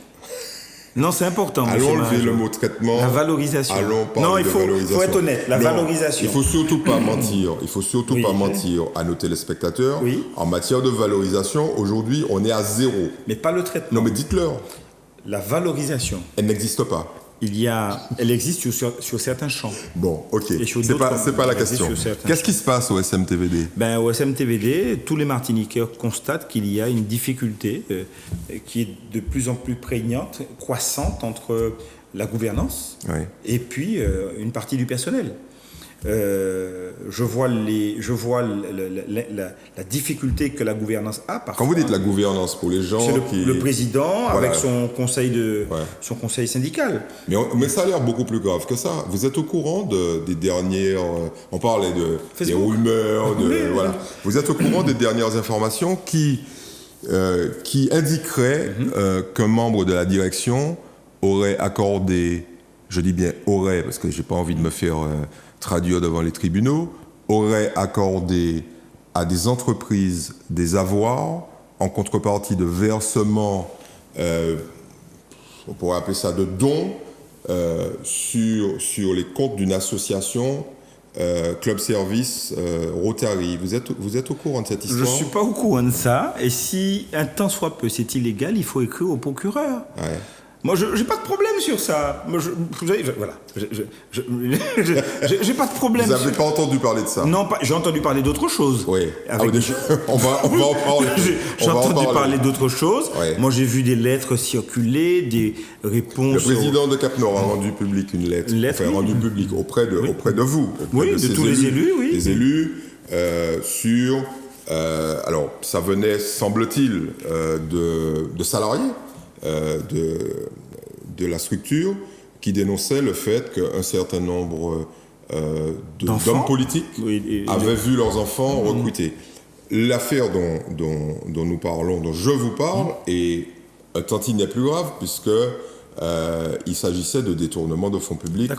Non, c'est important. Allons lever le mot traitement. La valorisation. Allons parler de valorisation. Faut être honnête. La valorisation. Il faut surtout pas mentir. Il faut surtout pas mentir à nos téléspectateurs. Oui. En matière de valorisation, aujourd'hui, on est à 0. Mais pas le traitement. Non, mais dites-leur. La valorisation. Elle n'existe pas. Elle existe sur certains champs. Bon, ok. Et sur C'est pas la elle question. existe sur certains Qu'est-ce qui se passe au SMTVD? Ben, au SMTVD, tous les Martiniquais constatent qu'il y a une difficulté qui est de plus en plus prégnante, croissante entre la gouvernance et puis une partie du personnel. Je vois la difficulté que la gouvernance a parfois. Quand vous dites la gouvernance, pour les gens c'est le président Voilà. avec son conseil syndical. Mais ça a l'air beaucoup plus grave que ça. Vous êtes au courant des dernières... on parlait des rumeurs, voilà. Vous êtes au courant des dernières informations qui indiqueraient qu'un membre de la direction aurait accordé, je dis bien aurait, parce que j'ai pas envie de me faire traduire devant les tribunaux, aurait accordé à des entreprises des avoirs en contrepartie de versements, on pourrait appeler ça de dons, sur les comptes d'une association Club Service Rotary. Vous êtes au courant de cette histoire? Je ne suis pas au courant de ça. Et si un tant soit peu c'est illégal, il faut écrire au procureur. Ouais. Moi, je n'ai pas de problème sur ça. Moi, voilà. J'ai pas de problème. Vous n'avez pas entendu parler de ça? Non, j'ai entendu parler d'autre chose. Oui. On va en parler. J'ai entendu parler d'autre chose. Ouais. Moi, j'ai vu des lettres circuler, des réponses. Le président de Cap-Nord a rendu public une lettre. Rendu public auprès de vous. Oui, de tous les élus, oui. Les élus sur... alors, ça venait, semble-t-il, de salariés de la structure qui dénonçaient le fait qu'un certain nombre d'hommes politiques avaient vu leurs enfants recrutés. L'affaire dont nous parlons, dont je vous parle, est un tantinet plus grave puisque il s'agissait de détournement de fonds publics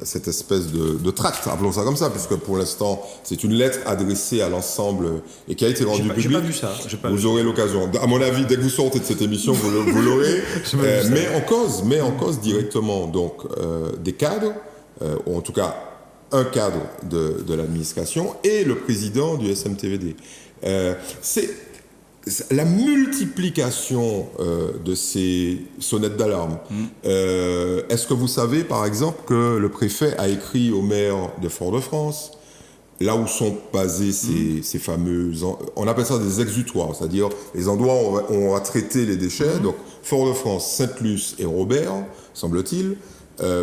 cette espèce de tract, appelons ça comme ça, puisque pour l'instant, c'est une lettre adressée à l'ensemble et qui a été rendue publique. J'ai pas vu ça. Vous aurez l'occasion. À mon avis, dès que vous sortez de cette émission, vous l'aurez. met en cause directement donc des cadres, ou en tout cas un cadre de l'administration et le président du SMTVD. C'est la multiplication de ces sonnettes d'alarme. Est-ce que vous savez, par exemple, que le préfet a écrit au maire de Fort-de-France, là où sont basés ces fameux... On appelle ça des exutoires, c'est-à-dire les endroits où on va traiter les déchets. Donc, Fort-de-France, Sainte-Luce et Robert, semble-t-il,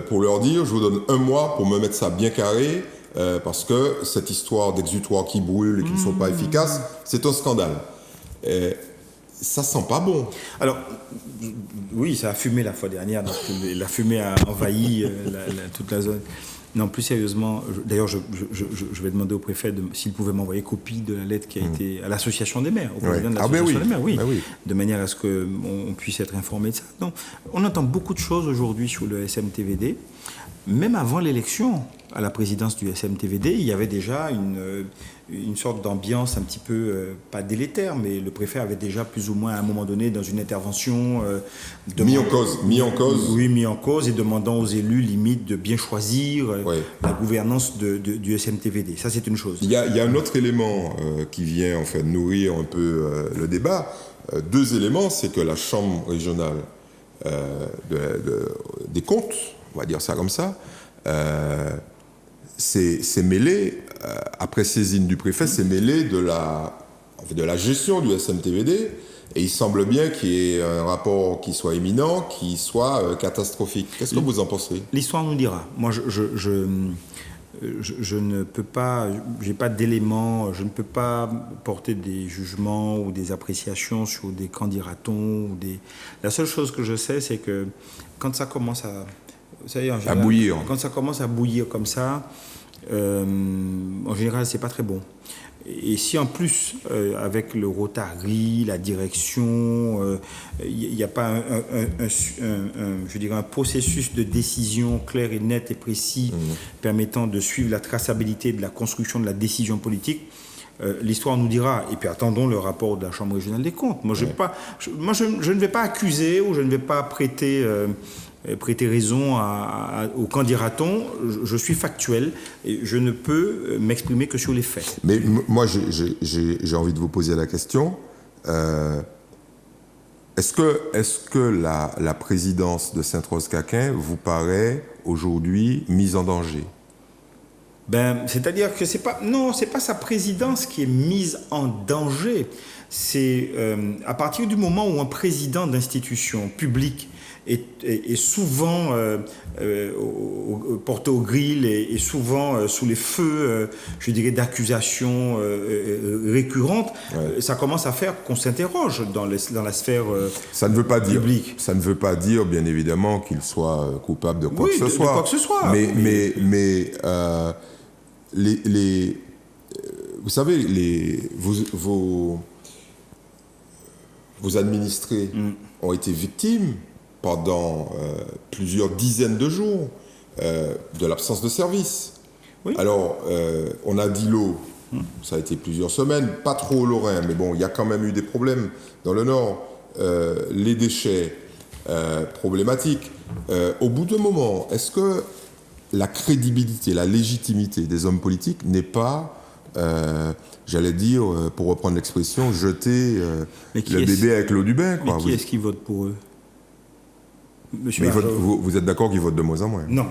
pour leur dire, je vous donne 1 mois pour me mettre ça bien carré, parce que cette histoire d'exutoires qui brûlent et qui ne sont pas efficaces, c'est un scandale. Ça sent pas bon. Alors, oui, ça a fumé la fois dernière, donc la fumée a envahi toute la zone. Non, plus sérieusement, d'ailleurs, je vais demander au préfet s'il pouvait m'envoyer copie de la lettre qui a été à l'association des maires, au président de l'association des maires, oui, de manière à ce qu'on puisse être informé de ça. Donc, on entend beaucoup de choses aujourd'hui sur le SMTVD. Même avant l'élection à la présidence du SMTVD, il y avait déjà une sorte d'ambiance un petit peu, pas délétère, mais le préfet avait déjà plus ou moins à un moment donné, dans une intervention... mis en cause. Oui, mis en cause et demandant aux élus limite de bien choisir la gouvernance du SMTVD. Ça, c'est une chose. Il y a un autre élément qui vient en fait nourrir un peu le débat. 2 éléments, c'est que la Chambre régionale des comptes, on va dire ça comme ça, s'est mêlé, après saisine du préfet, s'est mêlé de la gestion du SMTVD, et il semble bien qu'il y ait un rapport qui soit imminent, qui soit catastrophique. Qu'est-ce que vous en pensez? L'histoire nous dira. Moi, je ne peux pas, j'ai pas d'éléments, je ne peux pas porter des jugements ou des appréciations sur des candidats-on. La seule chose que je sais, c'est que quand ça commence à bouillir. Quand ça commence à bouillir comme ça, en général, c'est pas très bon. Et si en plus, avec le Rotary, la direction, il n'y a pas un processus de décision clair et net et précis permettant de suivre la traçabilité de la construction de la décision politique, l'histoire nous dira. Et puis attendons le rapport de la Chambre régionale des comptes. Moi, je ne vais pas accuser ou je ne vais pas prêter raison au candidaton. Je suis factuel et je ne peux m'exprimer que sur les faits. Mais moi, j'ai envie de vous poser la question. Est-ce que la présidence de Sainte-Rose-Caquin vous paraît aujourd'hui mise en danger? C'est-à-dire que c'est pas sa présidence qui est mise en danger. C'est à partir du moment où un président d'institution publique est souvent porté au grill et souvent sous les feux, je dirais, d'accusations récurrentes, ça commence à faire qu'on s'interroge dans la sphère ça ne veut pas publique. dire, ça ne veut pas dire, bien évidemment, qu'il soit coupable de quoi que ce soit. De quoi que ce soit. Mais vous savez, vos administrés ont été victimes pendant plusieurs dizaines de jours de l'absence de service. Oui. Alors, on a dit l'eau, ça a été plusieurs semaines, pas trop au Lorrain, mais bon, il y a quand même eu des problèmes dans le Nord. Les déchets, problématiques. Au bout d'un moment, est-ce que la crédibilité, la légitimité des hommes politiques n'est pas, j'allais dire, pour reprendre l'expression, jeter le bébé avec l'eau du bain, quoi. Mais qui est-ce qui vote pour eux? Mais vous êtes d'accord qu'ils votent de moins en moins? Non,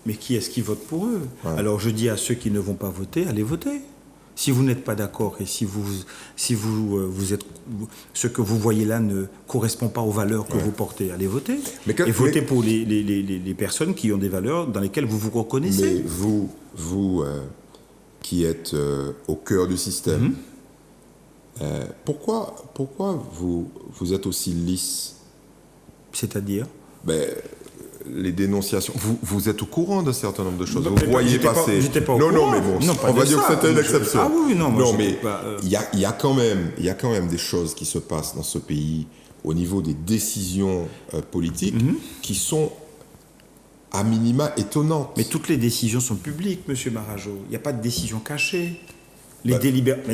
mais qui est-ce qui vote pour eux? Alors je dis à ceux qui ne vont pas voter, allez voter. Si vous n'êtes pas d'accord et si vous êtes, ce que vous voyez là ne correspond pas aux valeurs que vous portez, allez voter. Et votez pour les personnes qui ont des valeurs dans lesquelles vous vous reconnaissez. Mais vous qui êtes au cœur du système, pourquoi vous êtes aussi lisse? C'est-à-dire? Les dénonciations. Vous êtes au courant d'un certain nombre de choses. Vous voyez passer. J'étais pas au courant. Non, mais bon, on va dire que c'était une exception. Ah oui, non. Non, mais il y a quand même des choses qui se passent dans ce pays au niveau des décisions politiques qui sont à minima étonnantes. Mais toutes les décisions sont publiques, Monsieur Marajo. Il n'y a pas de décision cachée. Mais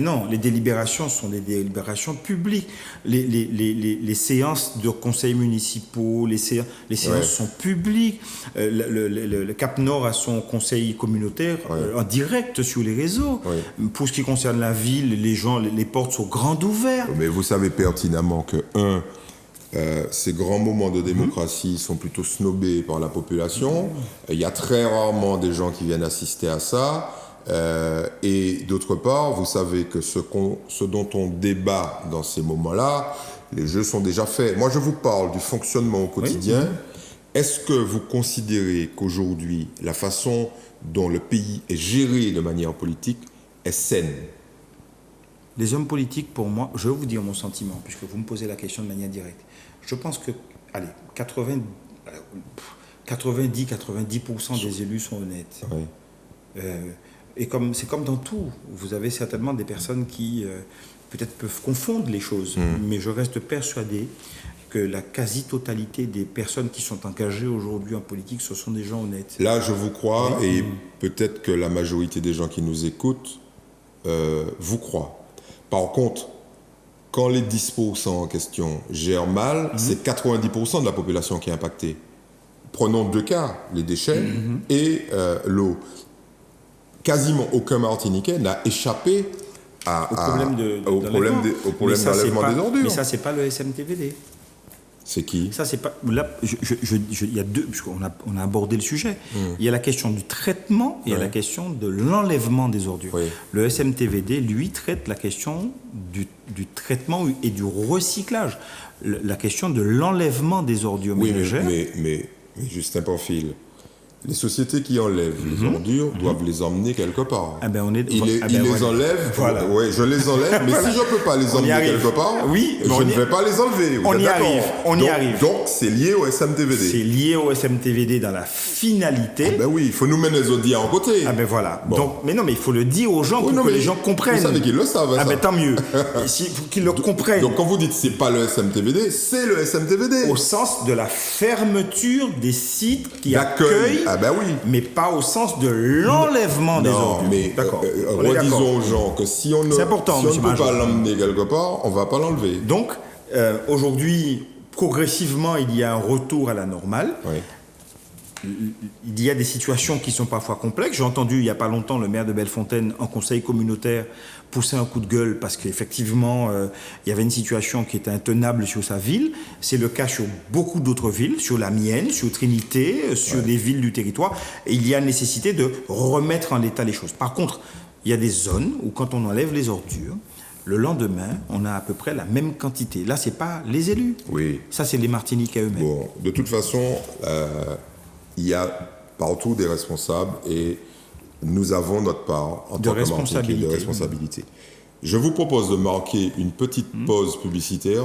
non, les délibérations sont des délibérations publiques. Les séances de conseils municipaux, les séances sont publiques. Le Cap Nord a son conseil communautaire en direct sur les réseaux. Pour ce qui concerne la ville, les portes sont grandes ouvertes. Mais vous savez pertinemment que, ces grands moments de démocratie sont plutôt snobés par la population. Il y a très rarement des gens qui viennent assister à ça. Et d'autre part, vous savez que ce dont on débat dans ces moments-là, les jeux sont déjà faits. Moi, je vous parle du fonctionnement au quotidien. Est-ce que vous considérez qu'aujourd'hui, la façon dont le pays est géré de manière politique est saine? Les hommes politiques, pour moi, je vais vous dire mon sentiment, puisque vous me posez la question de manière directe. Je pense que, 90-90% des élus sont honnêtes. Et c'est comme dans tout, vous avez certainement des personnes qui peut-être peuvent confondre les choses, mais je reste persuadé que la quasi-totalité des personnes qui sont engagées aujourd'hui en politique, ce sont des gens honnêtes. Là, je vous crois, et peut-être que la majorité des gens qui nous écoutent vous croient. Par contre, quand les 10% en question gèrent mal, c'est 90% de la population qui est impactée. Prenons deux cas, les déchets et l'eau. Quasiment aucun Martiniquais n'a échappé au problème d'enlèvement des ordures. Mais ça, c'est pas le SMTVD. C'est qui? Ça, c'est pas. Là, il y a deux, puisqu'on a abordé le sujet. Il y a la question du traitement et il y a la question de l'enlèvement des ordures. Le SMTVD, lui, traite la question du traitement et du recyclage. La question de l'enlèvement des ordures ménagères. Mais Justin Pamphile, les sociétés qui enlèvent les ordures doivent les emmener quelque part. Ils les enlèvent. Voilà. Oui, je les enlève, mais si je ne peux pas les emmener quelque part, je ne vais pas les enlever. On y arrive. Donc, c'est lié au SMTVD. C'est lié au SMTVD dans la finalité. Oui, il faut nous mener les audiens en côté. Voilà. Bon. Donc, mais il faut le dire aux gens pour que les gens comprennent. Vous savez qu'ils le savent. Tant mieux. Il faut qu'ils le comprennent. Donc, quand vous dites c'est pas le SMTVD, c'est le SMTVD. Au sens de la fermeture des sites qui accueillent. Mais pas au sens de l'enlèvement des ordures. Mais redisons aux gens que si on ne peut pas l'emmener quelque part, on ne va pas l'enlever. Donc, aujourd'hui, progressivement, il y a un retour à la normale. Il y a des situations qui sont parfois complexes. J'ai entendu il n'y a pas longtemps le maire de Bellefontaine en conseil communautaire pousser un coup de gueule parce qu'effectivement il y avait une situation qui était intenable sur sa ville. C'est le cas sur beaucoup d'autres villes, sur la mienne, sur Trinité, sur des villes du territoire. Et il y a nécessité de remettre en état les choses. Par contre, il y a des zones où quand on enlève les ordures, Le lendemain, on a à peu près la même quantité. Là, c'est pas les élus. Oui. Ça, c'est les Martiniquais eux-mêmes. Bon, de toute façon, il y a partout des responsables et nous avons notre part en tant que Martiniquais de responsabilité. Je vous propose de marquer une petite pause publicitaire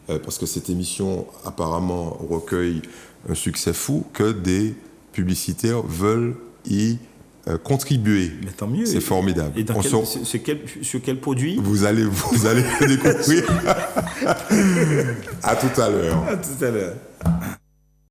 parce que cette émission apparemment recueille un succès fou que des publicitaires veulent y contribuer. Mais tant mieux. C'est formidable. Et sur quel produit? Vous allez le découvrir. À tout à l'heure. À tout à l'heure.